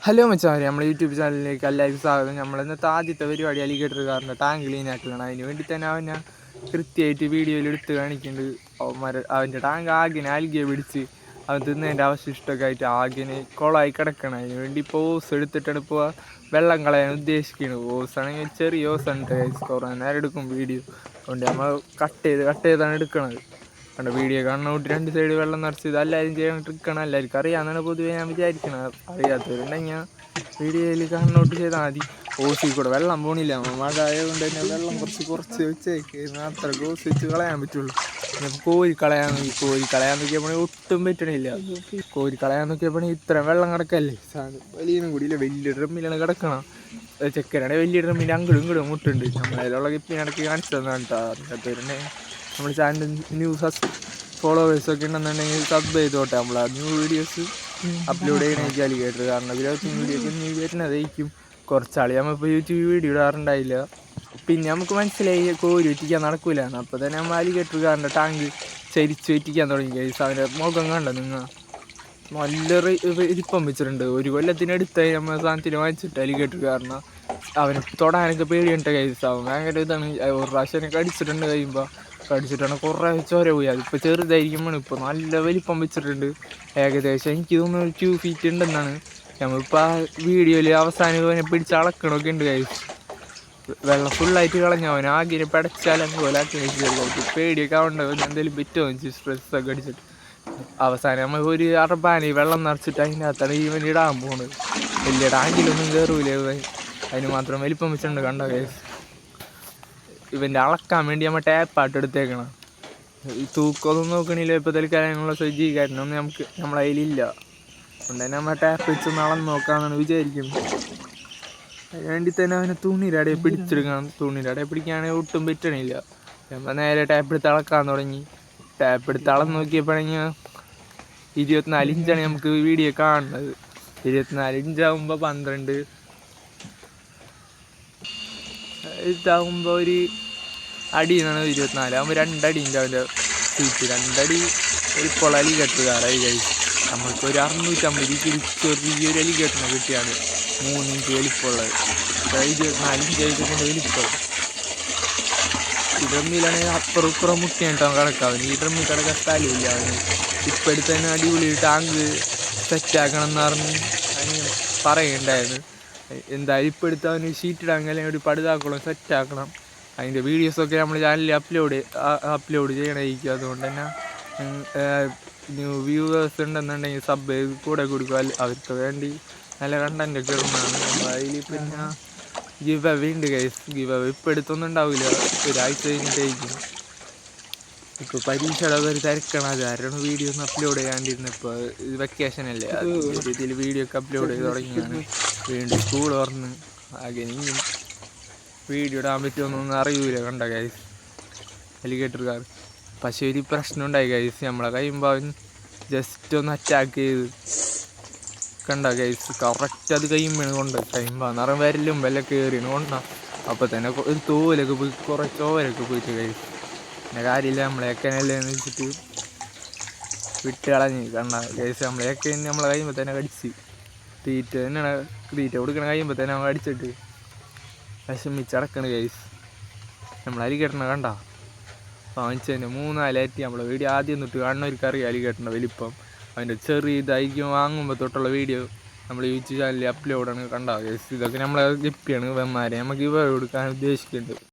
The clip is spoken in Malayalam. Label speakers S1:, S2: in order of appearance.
S1: ഹലോ മച്ചാമാരെ, നമ്മുടെ യൂട്യൂബ് ചാനലിലേക്ക് എല്ലാവർക്കും സ്വാഗതം. നമ്മളിന്നത്തെ ആദ്യത്തെ പരിപാടി അലിഗേറ്റർ കാറിൻ്റെ ടാങ്ക് ക്ലീൻ ആക്കലാണ്. അതിന് വേണ്ടി തന്നെ അവനെ കൃത്യമായിട്ട് വീഡിയോയിൽ എടുത്ത് കാണിക്കുന്നുണ്ട്. അവൻ്റെ ടാങ്ക് ആകിനെ ആൽഗയെ പിടിച്ച് അവൻ തിന്നതിൻ്റെ അവശിഷ്ടമൊക്കെ ആയിട്ട് ആകിനെ കുളമായി കിടക്കണം. അതിന് വേണ്ടി ഇപ്പോൾ ഓസ് എടുത്തിട്ടാണ് ഇപ്പോൾ വെള്ളം കളയാൻ ഉദ്ദേശിക്കുന്നത്. ഓസാണെങ്കിൽ ചെറിയ ഓസാണ്, കുറേ നേരം എടുക്കും വീഡിയോ. അതുകൊണ്ട് നമ്മൾ കട്ട് ചെയ്താണ് എടുക്കണത്. കണ്ട വീഡിയോ കാണുന്നോട്ട് രണ്ട് സൈഡ് വെള്ളം നിറച്ച് ഇത് എല്ലാവരും ചെയ്യാൻ ട്രിക്കാണ്. എല്ലാവർക്കും അറിയാമെന്നാണ് പൊതുവേ ഞാൻ വിചാരിക്കുന്നത്. അറിയാത്തവരുണ്ടെങ്കിൽ വീഡിയോയിൽ കാണുന്നോട്ട് ചെയ്താൽ മതി. ഓസിൽ കൂടെ വെള്ളം പോണില്ല, മഴ ആയതുകൊണ്ട് തന്നെ വെള്ളം കുറച്ച് വെച്ചേക്ക് അത്ര ഓസ് വെച്ച് കളയാൻ പറ്റുള്ളൂ. പിന്നെ കോരി കളയാൻ നോക്കിയപ്പോൾ ഒട്ടും പറ്റണില്ല. കോരി കളയാൻ നോക്കിയപ്പോൾ ഇത്രയും വെള്ളം കിടക്കല്ലേ, വലിയനും കൂടിയില്ല, വലിയ ഡ്രമ്മിലാണ് കിടക്കണം. ചെക്കനാണെങ്കിൽ വലിയ ഡ്രമ്മിൽ അങ്ങോട്ടും ഇങ്ങോട്ടും മുട്ടുണ്ട്. നമ്മളതിലുള്ള കിപ്പിനിടയ്ക്ക് കാണിച്ചു തന്നാണ് കേട്ടോ. അറിയാത്തവരുണ്ടെങ്കിൽ നമ്മൾ ചാനൽ ഫോളോവേഴ്സൊക്കെ ഉണ്ടെന്നുണ്ടെങ്കിൽ സബ് ചെയ്തോട്ടെ. നമ്മൾ ന്യൂ വീഡിയോസ് അപ്ലോഡ് ചെയ്യണമെങ്കിൽ അലിഗേറ്റർ കാരണം ഇതിലൊക്കെ വീഡിയോസ് ഇനി വരുന്നതായിരിക്കും. കുറച്ചാൾ നമ്മളിപ്പോൾ യൂട്യൂബ് വീഡിയോ ഇടാറുണ്ടായില്ല. പിന്നെ നമുക്ക് മനസ്സിലായി കോരി വെറ്റിക്കാൻ നടക്കൂലാണ്. അപ്പോൾ തന്നെ നമ്മൾ അലിഗേറ്റർ കാറിൻ്റെ ടാങ്ക് ചരിച്ച് വെറ്റിക്കാൻ തുടങ്ങി. ഗൈസ് അവൻ്റെ മുഖം കണ്ടോ നിങ്ങൾ, നല്ല ഇരിപ്പം വെച്ചിട്ടുണ്ട്. ഒരു കൊല്ലത്തിനടുത്തായി നമ്മൾ സാധനത്തിന് വാങ്ങിച്ചിട്ട് അലിഗേറ്റർ കാരണം അവന് തൊടാനൊക്കെ പേടിയുണ്ട്. ഗൈസ് അവൻ ഭയങ്കര ഇതാണ്. ഒരു പ്രാവശ്യം അടിച്ചിട്ടുണ്ട്, കടിച്ചിട്ടാണ് കുറേ ചോര പോയി. അതിപ്പോൾ ചെറുതായിരിക്കുമ്പോൾ ഇപ്പോൾ നല്ല വലിപ്പം വെച്ചിട്ടുണ്ട്. ഏകദേശം എനിക്ക് തോന്നുന്നു 2 feet ഉണ്ടെന്നാണ്. നമ്മളിപ്പോൾ ആ വീഡിയോയിൽ അവസാനം അവനെ പിടിച്ച് അളക്കണമൊക്കെ ഉണ്ട്. കൈ വെള്ളം ഫുള്ളായിട്ട് കളഞ്ഞവൻ ആകിനെ പടച്ചാലും പോലെ ആക്കി പേടിയൊക്കെ ആവേണ്ടത് എന്തെങ്കിലും പറ്റുമോ സ്ട്രെസ്സൊക്കെ അടിച്ചിട്ട്. അവസാനം നമ്മൾ ഒരു അറബാനി വെള്ളം നിറച്ചിട്ട് അതിൻ്റെ അകത്താണ് ഇവൻ ഇടാൻ പോകുന്നത്. വലിയ ടാങ്കിലൊന്നും കയറൂലേ, അതിന് മാത്രം വലിപ്പം വെച്ചിട്ടുണ്ട്. കണ്ട കേസ് ഇവൻ്റെ അളക്കാൻ വേണ്ടി നമ്മൾ ടാപ്പായിട്ട് എടുത്തേക്കണം. ഈ തൂക്കമൊന്നും നോക്കണില്ല ഇപ്പോൾ തൽക്കാലമുള്ള സജ്ജീകരണമൊന്നും നമ്മളെ കയ്യിലില്ല. അതുകൊണ്ട് തന്നെ നമ്മൾ ടാപ്പ് വെച്ച് അളന്ന് നോക്കാമെന്നാണ് വിചാരിക്കുന്നത്. അതിന് വേണ്ടി തന്നെ അവനെ തുണിയുടെ പിടിച്ചെടുക്കണം. തുണിയുടെ പിടിക്കുകയാണെങ്കിൽ ഒട്ടും പറ്റണില്ല. നമ്മൾ നേരെ ടാപ്പ് എടുത്ത് അളക്കാൻ തുടങ്ങി. ടാപ്പ് എടുത്ത് അളന്ന് നോക്കിയപ്പോഴെങ്കിൽ 24 ഇഞ്ചാണ് നമുക്ക് വീഡിയോ കാണുന്നത്. 24 ഇഞ്ചാകുമ്പോൾ 12 ഇതാകുമ്പോൾ ഒരു അടി എന്നാണ്. 24 ആകുമ്പോൾ 2 അടി ഉണ്ട് അവൻ്റെ സീറ്റ്. 2 അടി ഒരു പൊളലി കെട്ടുകാരായി കഴിച്ചു. നമുക്ക് ഒരു 650 ചെറിയൊരു അലിഗേറ്ററിനെ കിട്ടിയാണ് 3 ഇഞ്ച് വലിപ്പമുള്ളത്. 24 ഇഞ്ച് ആയിട്ട് വലിപ്പം. ഈ ഡ്രമ്മിലാണെങ്കിൽ അപ്പുറം ഇപ്പുറം മുട്ടിയായിട്ടാണ് കിടക്കാവൻ. ഈ ഡ്രമ്മിൽ കിടക്കാൻ സ്ഥലമില്ല അവന്. ഇപ്പം എടുത്ത് തന്നെ അടിപൊളി ടാങ്ക് സെറ്റാക്കണം എന്ന് പറഞ്ഞ് അതിന് പറയുണ്ടായിരുന്നു. എന്തായാലും ഇപ്പം എടുത്ത് അവന് ഷീറ്റിടാൻ അല്ലെങ്കിൽ ഒരു പടുതാക്കണം, സെറ്റാക്കണം. അതിൻ്റെ വീഡിയോസൊക്കെ നമ്മൾ ചാനലിൽ അപ്ലോഡ് ചെയ്യണമായിരിക്കും. അതുകൊണ്ട് തന്നെ ന്യൂ വ്യൂവേഴ്സ് ഉണ്ടെന്നുണ്ടെങ്കിൽ സബ് കൂടെ കൊടുക്കുക. അവർക്ക് വേണ്ടി നല്ല കണ്ടൻറ്റൊക്കെ ഇടുന്നതാണ്. നമ്മൾ അതിൽ പിന്നെ ഗിവ് അവേ ഉണ്ട് ഗൈസ്. ഗിവ് അവേ ഇപ്പോൾ എടുത്തൊന്നും ഉണ്ടാവില്ല, ഒരാഴ്ച കഴിഞ്ഞിട്ടായിരിക്കും. ഇപ്പോൾ പരീക്ഷയുടെ ഒരു തിരക്കണം. അത് ആരാണ് വീഡിയോ ഒന്നും അപ്ലോഡ് ചെയ്യാണ്ടിരുന്നത്. ഇപ്പോൾ വെക്കേഷനല്ലേ, അതിൻ്റെ രീതിയിൽ വീഡിയോ ഒക്കെ അപ്ലോഡ് ചെയ്ത് തുടങ്ങിയാണ്. വീണ്ടും സ്കൂൾ തുറന്ന് ആകെ ഇനിയും വീഡിയോ ഇടാൻ പറ്റുമെന്നൊന്നും അറിയൂല. കണ്ട ഗൈസ് അലിഗേറ്റർ കാർ. പക്ഷേ ഒരു പ്രശ്നം ഉണ്ടായി ഗൈസ്, നമ്മളെ കഴിയുമ്പോൾ അവൻ ജസ്റ്റ് ഒന്ന് അറ്റാക്ക് ചെയ്ത് കണ്ട ഗൈസ്. കറക്റ്റ് അത് കഴിയുമ്പോൾ കഴിയുമ്പോൾ നിറം വരലും വില കയറിയാണ് കൊണ്ടാ. അപ്പോൾ തന്നെ ഒരു തോലൊക്കെ പോയി, കുറേ ചോരൊക്കെ പോയിട്ട് ഗൈസ്. പിന്നെ കാര്യമില്ല, നമ്മളേക്കനല്ലേ എന്ന് വെച്ചിട്ട് വിട്ട് കളഞ്ഞ്. കണ്ട ഗൈസ് നമ്മളേക്കെ നമ്മളെ കഴിയുമ്പോൾ തന്നെ കടിച്ച് തീറ്റ തന്നെയാണ്. തീറ്റ കൊടുക്കണ കഴിയുമ്പോൾ തന്നെ നമ്മൾ അടിച്ചിട്ട് വിഷമിച്ചടക്കണ ഗൈസ്. നമ്മൾ അലിഗേറ്ററിനെ കണ്ട വാങ്ങിച്ചതിൻ്റെ 3-4 ആറ്റി. നമ്മളെ വീഡിയോ ആദ്യം തൊട്ട് കാണുന്നവർക്ക് അറിയാം അലിഗേറ്ററിൻ്റെ വലിപ്പം. അതിൻ്റെ ചെറിയ ഇതായിരിക്കും വാങ്ങുമ്പോൾ തൊട്ടുള്ള വീഡിയോ നമ്മൾ യൂട്യൂബ് ചാനലിൽ അപ്ലോഡാണ്. കണ്ട ഗൈസ് ഇതൊക്കെ നമ്മളെ ഗപ്പിയാണ്. വെമ്മാരെ നമുക്ക് ഇവ കൊടുക്കാൻ ഉദ്ദേശിക്കുന്നുണ്ട്.